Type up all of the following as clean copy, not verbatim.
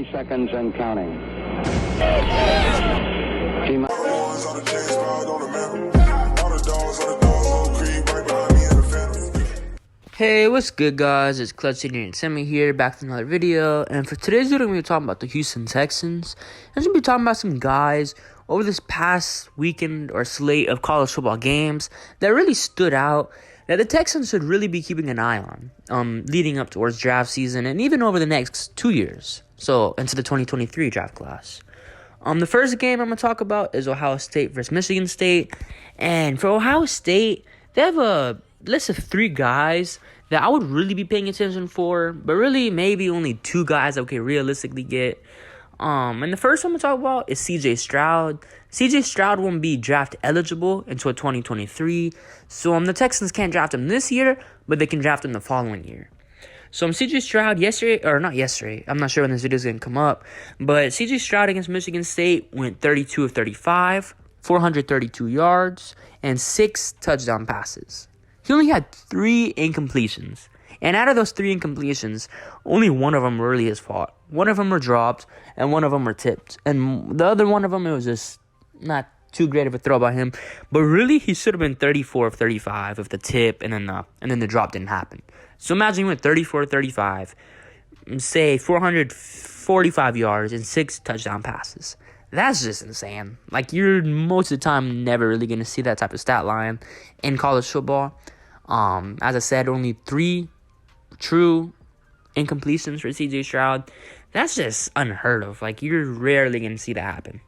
30 seconds and counting. Hey, what's good, guys? It's Clutch Senior and Sammy here, back with another video. And for today's video, we're going to be talking about the Houston Texans. I'm going to be talking about some guys over this past weekend or slate of college football games that really stood out, that the Texans should really be keeping an eye on leading up towards draft season and even over the next 2 years, so into the 2023 draft class. The first game I'm going to talk about is Ohio State versus Michigan State. And for Ohio State, they have a list of 3 guys that I would really be paying attention for, but really maybe only 2 guys that we can realistically get. And the first one I'm going to talk about is CJ Stroud. CJ Stroud won't be draft eligible until 2023, so the Texans can't draft him this year, but they can draft him the following year. So CJ Stroud I'm not sure when this video is going to come up, but CJ Stroud against Michigan State went 32 of 35, 432 yards, and 6 touchdown passes. He only had 3 incompletions. And out of those 3 incompletions, only one of them were really his fault. One of them were dropped, and one of them were tipped. And the other one of them, it was just not too great of a throw by him. But really, he should have been 34 of 35 if the tip and then the drop didn't happen. So imagine he went 34 of 35, say 445 yards and 6 touchdown passes. That's just insane. Like, you're most of the time never really going to see that type of stat line in college football. As I said, only 3 true incompletions for CJ Stroud. That's just unheard of. Like, you're rarely going to see that happen.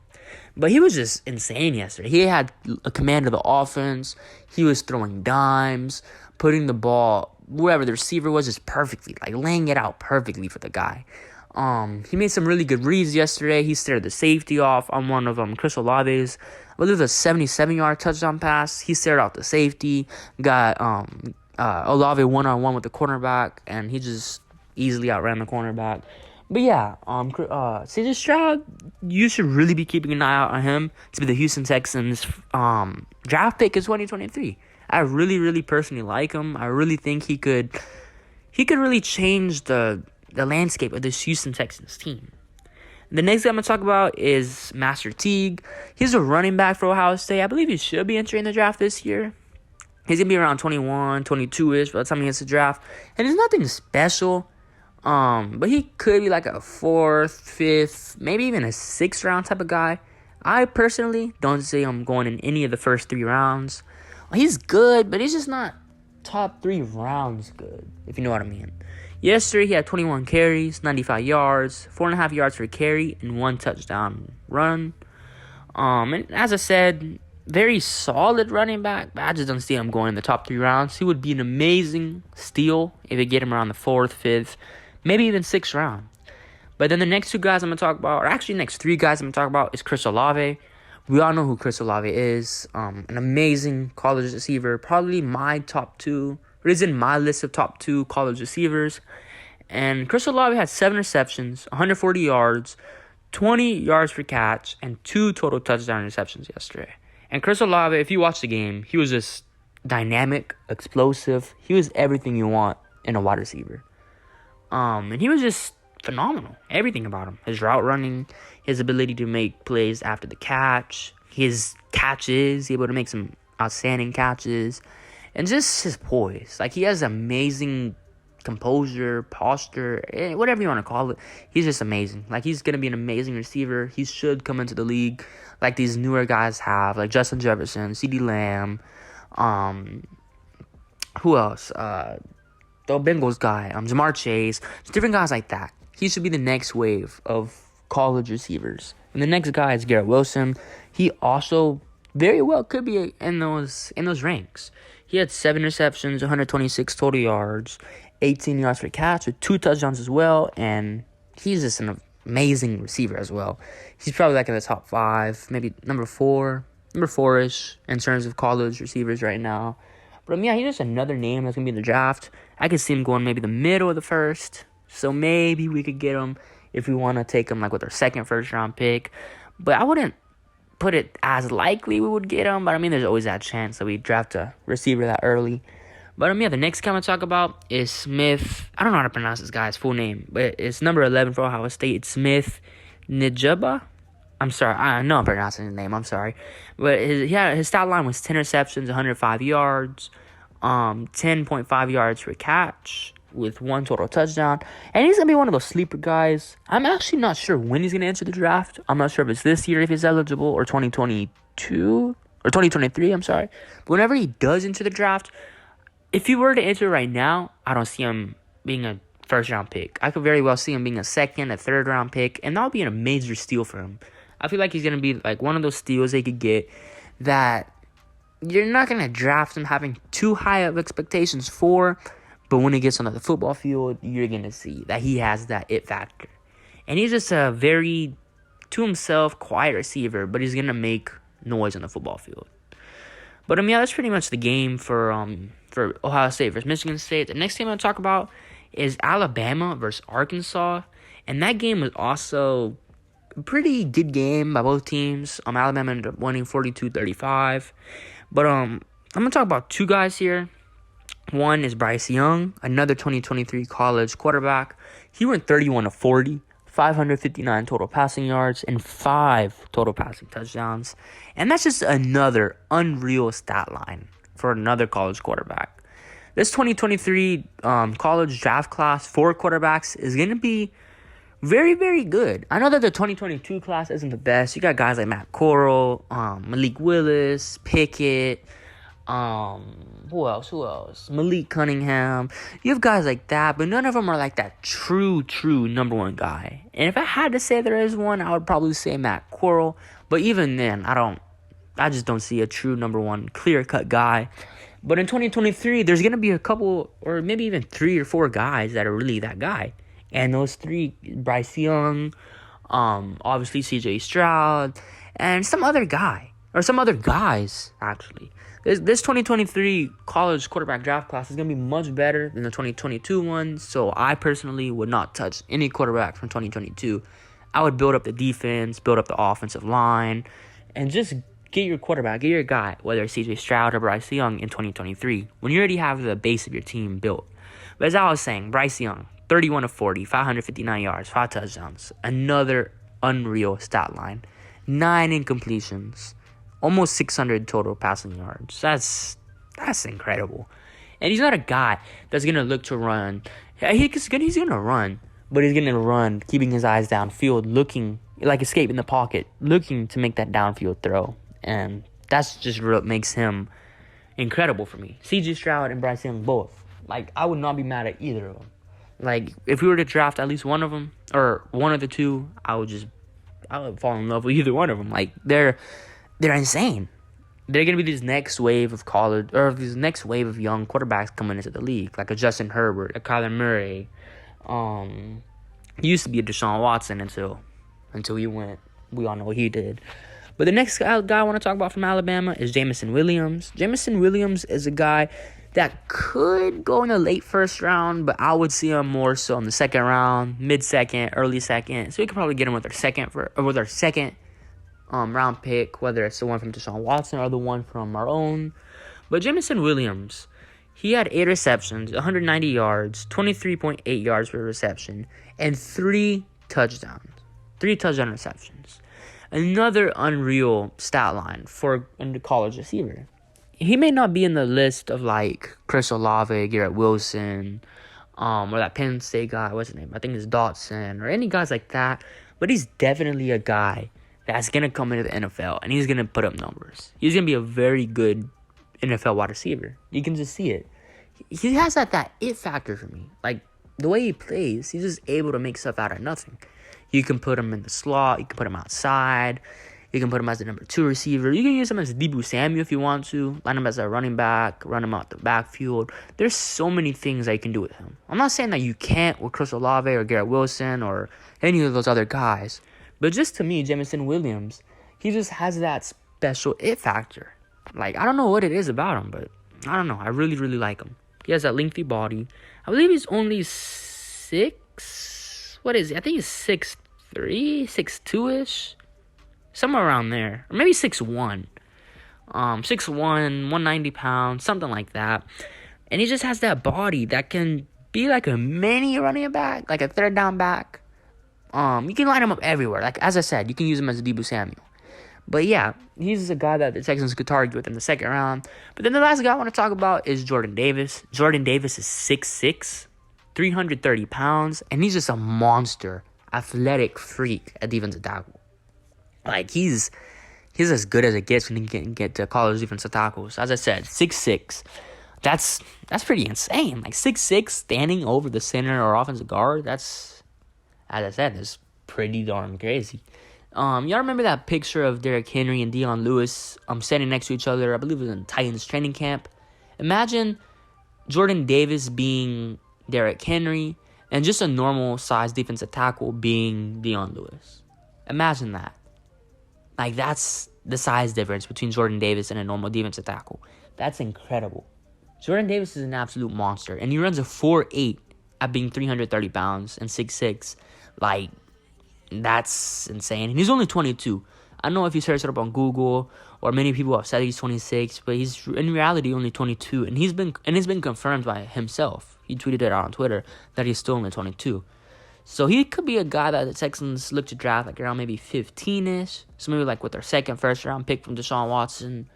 But he was just insane yesterday. He had a command of the offense. He was throwing dimes, putting the ball wherever the receiver was just perfectly, like laying it out perfectly for the guy. He made some really good reads yesterday. He stared the safety off on one of them, Chris Olave's. I believe a 77-yard touchdown pass. He stared out the safety, got Olave one-on-one with the cornerback, and he just easily outran the cornerback. But yeah, CJ Stroud, you should really be keeping an eye out on him to be the Houston Texans draft pick in 2023. I really, really personally like him. I really think he could really change the landscape of this Houston Texans team. The next guy I'm going to talk about is Master Teague. He's a running back for Ohio State. I believe he should be entering the draft this year. He's going to be around 21, 22-ish by the time he gets the draft. And he's nothing special. But he could be like a 4th, 5th, maybe even a 6th round type of guy. I personally don't see him going in any of the first 3 rounds. He's good, but he's just not top 3 rounds good, if you know what I mean. Yesterday, he had 21 carries, 95 yards, 4.5 yards per carry, and 1 touchdown run. And as I said, very solid running back, but I just don't see him going in the top 3 rounds. He would be an amazing steal if they get him around the 4th, 5th, maybe even 6th round. But then the next 2 guys I'm going to talk about, or actually next 3 guys I'm going to talk about, is Chris Olave. We all know who Chris Olave is. An amazing college receiver, probably my top 2. It is in my list of top 2 college receivers. And Chris Olave had 7 receptions, 140 yards, 20 yards per catch, and 2 total touchdown receptions yesterday. And Chris Olave, if you watch the game, he was just dynamic, explosive. He was everything you want in a wide receiver. And he was just phenomenal. Everything about him. His route running, his ability to make plays after the catch, his catches, able to make some outstanding catches, and just his poise. Like, he has amazing composure, posture, whatever you want to call it. He's just amazing. Like, he's going to be an amazing receiver. He should come into the league like these newer guys have, like Justin Jefferson, CeeDee Lamb, who else? The Bengals guy, Jamar Chase, just different guys like that. He should be the next wave of college receivers. And the next guy is Garrett Wilson. He also very well could be in those ranks. He had 7 receptions, 126 total yards, 18 yards per catch with 2 touchdowns as well. And he's just an amazing receiver as well. He's probably like in the top 5, maybe number 4-ish in terms of college receivers right now. But yeah, he's just another name that's going to be in the draft. I could see him going maybe the middle of the first. So maybe we could get him if we want to take him like with our 2nd first-round pick. But I wouldn't put it as likely we would get him. But I mean, there's always that chance that we draft a receiver that early. But yeah, the next guy I'm going to talk about is Smith. I don't know how to pronounce this guy's full name, but it's number 11 for Ohio State. It's Smith Njigba. I'm sorry. I know I'm pronouncing his name. I'm sorry. But his stat line was 10 receptions, 105 yards, 10.5 yards per catch with 1 total touchdown. And he's going to be one of those sleeper guys. I'm actually not sure when he's going to enter the draft. I'm not sure if it's this year if he's eligible or 2022 or 2023. I'm sorry. But whenever he does enter the draft, if he were to enter right now, I don't see him being a first-round pick. I could very well see him being a second, a third-round pick, and that would be a major steal for him. I feel like he's going to be like one of those steals they could get that you're not going to draft him having too high of expectations for, but when he gets onto the football field, you're going to see that he has that it factor. And he's just a very, to himself, quiet receiver, but he's going to make noise on the football field. But yeah, that's pretty much the game for Ohio State versus Michigan State. The next game I'm going to talk about is Alabama versus Arkansas. And that game was also a pretty good game by both teams. Alabama ended up winning 42-35. But I'm going to talk about two guys here. One is Bryce Young, another 2023 college quarterback. He went 31-40. 559 total passing yards, and 5 total passing touchdowns. And that's just another unreal stat line for another college quarterback. This 2023 college draft class for quarterbacks is going to be very, very good. I know that the 2022 class isn't the best. You got guys like Matt Corral, Malik Willis, Pickett, who else? Malik Cunningham. You have guys like that, but none of them are like that true number one guy. And if I had to say there is one, I would probably say Matt Corral. But even then, I just don't see a true number one clear-cut guy. But in 2023, there's going to be a couple, or maybe even 3 or 4 guys that are really that guy. And those 3, Bryce Young, obviously CJ Stroud, and some other guy, or some other guys, actually. This 2023 college quarterback draft class is going to be much better than the 2022 one, so I personally would not touch any quarterback from 2022. I would build up the defense, build up the offensive line, and just get your quarterback, get your guy, whether it's CJ Stroud or Bryce Young in 2023, when you already have the base of your team built. But as I was saying, Bryce Young, 31-40, 559 yards, 5 touchdowns, another unreal stat line, 9 incompletions. Almost 600 total passing yards. That's incredible. And he's not a guy that's going to look to run. He's going to run, but he's going to run keeping his eyes downfield, looking like escaping the pocket, looking to make that downfield throw. And that's just what makes him incredible for me. CJ Stroud and Bryce Young both. Like, I would not be mad at either of them. Like, if we were to draft at least one of them, or one of the two, I would fall in love with either one of them. Like, they're insane. They're going to be this next wave of college, or this next wave of young quarterbacks coming into the league, like a Justin Herbert, a Kyler Murray. He used to be a Deshaun Watson until he went. We all know what he did. But the next guy I want to talk about from Alabama is Jameson Williams. Jameson Williams is a guy that could go in the late first round, but I would see him more so in the second round, mid-second, early second. So we could probably get him with our second round pick, whether it's the one from Deshaun Watson or the one from our own. But Jameson Williams, he had 8 receptions, 190 yards, 23.8 yards per reception, and 3 touchdowns. 3 touchdown receptions. Another unreal stat line for a college receiver. He may not be in the list of like Chris Olave, Garrett Wilson, or that Penn State guy, what's his name? I think it's Dotson, or any guys like that. But he's definitely a guy that's going to come into the NFL, and he's going to put up numbers. He's going to be a very good NFL wide receiver. You can just see it. He has that it factor for me. Like, the way he plays, he's just able to make stuff out of nothing. You can put him in the slot. You can put him outside. You can put him as the number 2 receiver. You can use him as Deebo Samuel if you want to. Line him as a running back. Run him out the backfield. There's so many things that you can do with him. I'm not saying that you can't with Chris Olave or Garrett Wilson or any of those other guys. But just to me, Jameson Williams, he just has that special it factor. Like, I don't know what it is about him, but I don't know. I really, really like him. He has that lengthy body. I believe he's only 6. What is he? I think he's 6'3", 6'2"-ish. Somewhere around there. Or maybe 6'1". 6'1", 190 pounds, something like that. And he just has that body that can be like a mini running back, like a third down back. You can line him up everywhere. Like, as I said, you can use him as a Deebo Samuel. But yeah, he's a guy that the Texans could target with in the second round. But then the last guy I want to talk about is Jordan Davis. Jordan Davis is 6'6", 330 pounds, and he's just a monster, athletic freak at defensive tackle. Like, he's as good as it gets when he can get to college defensive tackles. As I said, 6'6". That's pretty insane. Like, 6'6", standing over the center or offensive guard, that's, as I said, is pretty darn crazy. Y'all remember that picture of Derrick Henry and Dion Lewis standing next to each other? I believe it was in Titans training camp. Imagine Jordan Davis being Derrick Henry and just a normal size defensive tackle being Dion Lewis. Imagine that. Like, that's the size difference between Jordan Davis and a normal defensive tackle. That's incredible. Jordan Davis is an absolute monster, and he runs a 4.8 at being 330 pounds and 6'6". Like, that's insane. And he's only 22. I don't know if you search it up on Google, or many people have said he's 26, but he's in reality only 22, and it's been confirmed by himself. He tweeted it out on Twitter that he's still only 22. So he could be a guy that the Texans look to draft like around maybe 15-ish. So maybe like with their first round pick from Deshaun Watson.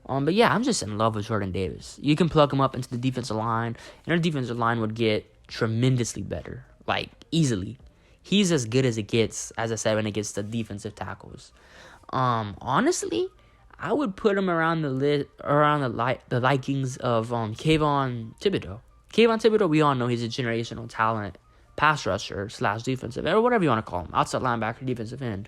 But yeah, I'm just in love with Jordan Davis. You can plug him up into the defensive line, and our defensive line would get tremendously better, like easily. He's as good as it gets, as I said, when it gets to defensive tackles. Honestly, I would put him around the likings of Kayvon Thibodeau. Kayvon Thibodeau, we all know he's a generational talent, pass rusher / defensive, or whatever you want to call him, outside linebacker, defensive end.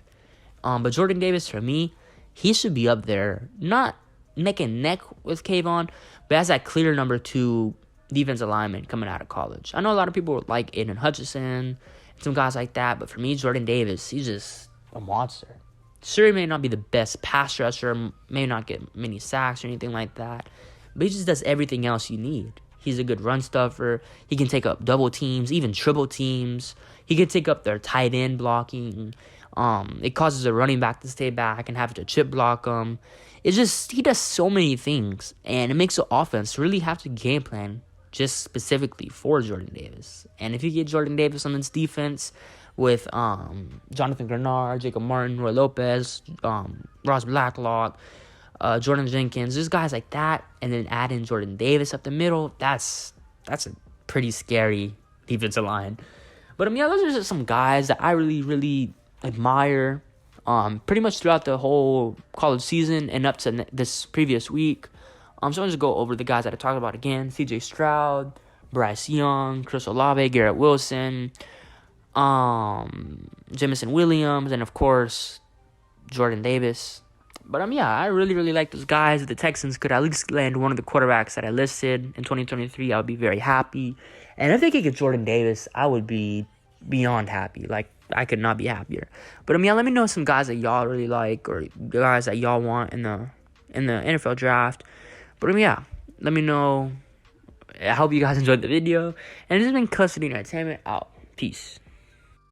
But Jordan Davis, for me, he should be up there, not neck and neck with Kayvon, but as that clear number 2 defensive lineman coming out of college. I know a lot of people like Aiden Hutchinson, some guys like that, but for me, Jordan Davis, he's just a monster. Sure, he may not be the best pass rusher, may not get many sacks or anything like that, but he just does everything else you need. He's a good run stuffer. He can take up double teams, even triple teams. He can take up their tight end blocking. It causes a running back to stay back and have to chip block him. It's just, he does so many things, and it makes the offense really have to game plan just specifically for Jordan Davis. And if you get Jordan Davis on this defense with Jonathan Grenard, Jacob Martin, Roy Lopez, Ross Blacklock, Jordan Jenkins, just guys like that, and then add in Jordan Davis up the middle, that's a pretty scary defensive line. But yeah, those are just some guys that I really, really admire pretty much throughout the whole college season and up to this previous week. So I'm going to go over the guys that I talked about again. CJ Stroud, Bryce Young, Chris Olave, Garrett Wilson, Jameson Williams, and of course, Jordan Davis. But yeah, I really, really like those guys. If the Texans could at least land one of the quarterbacks that I listed in 2023, I would be very happy. And if they could get Jordan Davis, I would be beyond happy. Like, I could not be happier. But yeah, let me know some guys that y'all really like, or guys that y'all want in the NFL draft. But yeah, let me know. I hope you guys enjoyed the video. And this has been Custody Entertainment out. Peace.